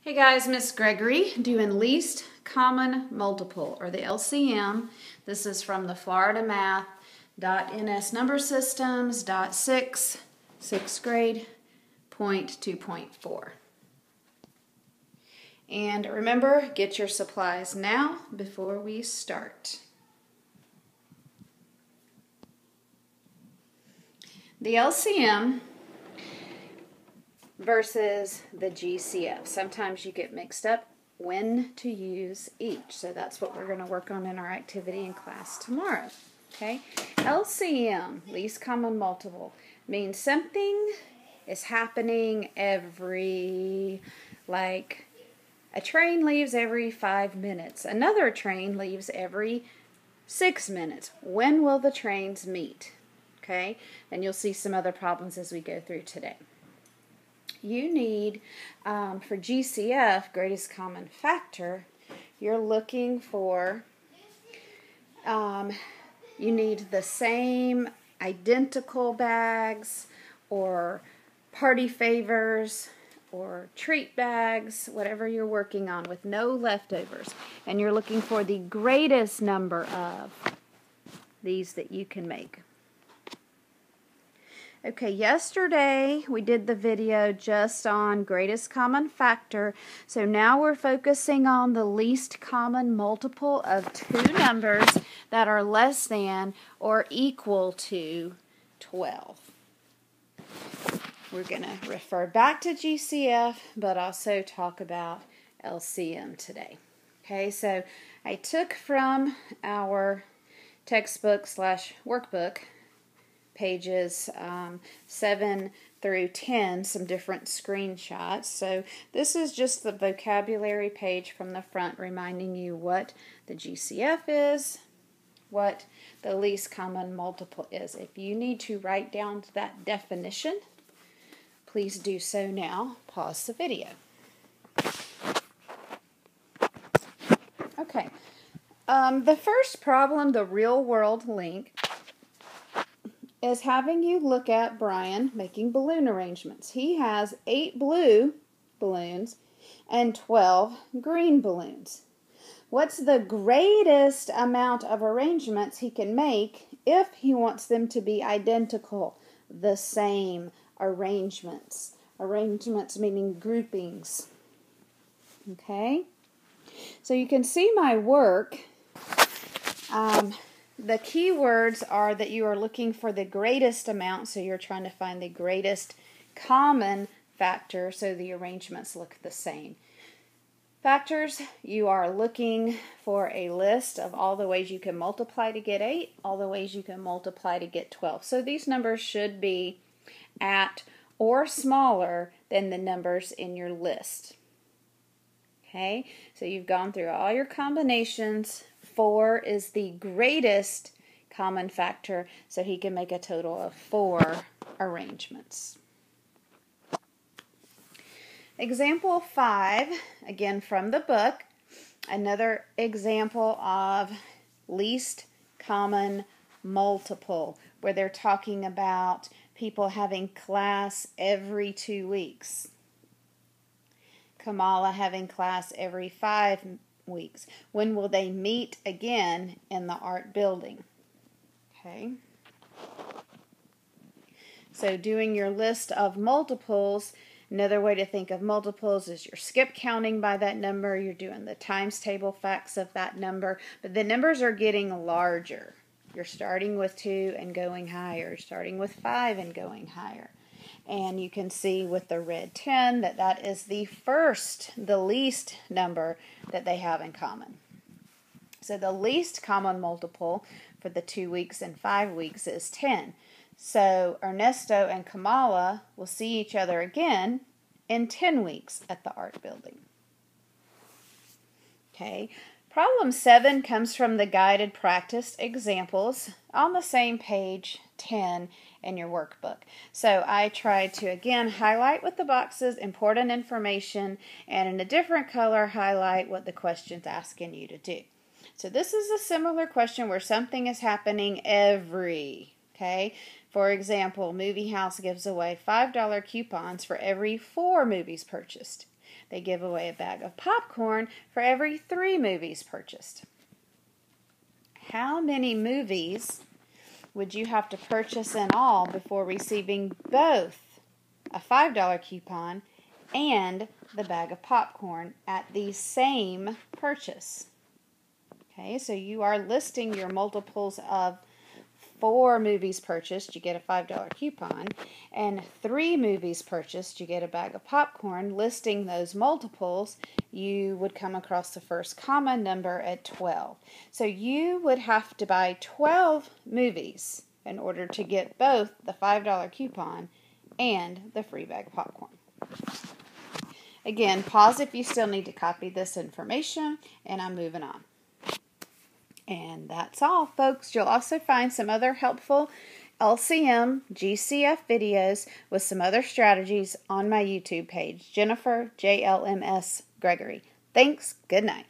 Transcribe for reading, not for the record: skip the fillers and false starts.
Hey guys, Miss Gregory doing least common multiple, or the LCM. This is from the Florida Math.NS number systems, .6, 6th grade, .2.4. And remember, get your supplies now before we start. The LCM versus the GCF. Sometimes you get mixed up when to use each. So that's what we're going to work on in our activity in class tomorrow. Okay? LCM, least common multiple, means something is happening every, like a train leaves every 5 minutes. Another train leaves every 6 minutes. When will the trains meet? Okay? And you'll see some other problems as we go through today. You need, for GCF, greatest common factor, you're looking for, you need the same identical bags or party favors or treat bags, whatever you're working on, with no leftovers. And you're looking for the greatest number of these that you can make. Okay, yesterday we did the video just on greatest common factor, so now we're focusing on the least common multiple of two numbers that are less than or equal to 12. We're going to refer back to GCF, but also talk about LCM today. Okay, so I took from our textbook/workbook pages 7 through 10, some different screenshots. So this is just the vocabulary page from the front, reminding you what the GCF is, what the least common multiple is. If you need to write down that definition, please do so now. Pause the video. Okay. The first problem, the real world link, is having you look at Brian making balloon arrangements. He has 8 blue balloons and 12 green balloons. What's the greatest amount of arrangements he can make if he wants them to be identical, the same arrangements? Arrangements meaning groupings. Okay? So you can see my work. The key words are that you are looking for the greatest amount, so you're trying to find the greatest common factor so the arrangements look the same. Factors, you are looking for a list of all the ways you can multiply to get 8, all the ways you can multiply to get 12. So these numbers should be at or smaller than the numbers in your list. Okay, so you've gone through all your combinations. 4 is the greatest common factor, so he can make a total of 4 arrangements. Example 5, again from the book, another example of least common multiple, where they're talking about people having class every 2 weeks. Kamala having class every 5 weeks. When will they meet again in the art building? Okay. So doing your list of multiples, another way to think of multiples is you're skip counting by that number, you're doing the times table facts of that number, but the numbers are getting larger. You're starting with 2 and going higher, starting with 5 and going higher. And you can see with the red 10 that that is the least number that they have in common. So the least common multiple for the 2 weeks and 5 weeks is 10. So Ernesto and Kamala will see each other again in 10 weeks at the art building. Okay. Problem 7 comes from the guided practice examples on the same page 10 in your workbook. So I tried to again highlight with the boxes important information, and in a different color highlight what the question's asking you to do. So this is a similar question where something is happening every, okay? For example, Movie House gives away $5 coupons for every 4 movies purchased. They give away a bag of popcorn for every 3 movies purchased. How many movies would you have to purchase in all before receiving both a $5 coupon and the bag of popcorn at the same purchase? Okay, so you are listing your multiples of 4 movies purchased, you get a $5 coupon, and 3 movies purchased, you get a bag of popcorn. Listing those multiples, you would come across the first common number at 12. So you would have to buy 12 movies in order to get both the $5 coupon and the free bag of popcorn. Again, pause if you still need to copy this information, and I'm moving on. And that's all, folks. You'll also find some other helpful LCM GCF videos with some other strategies on my YouTube page, Jennifer JLMS Gregory. Thanks. Good night.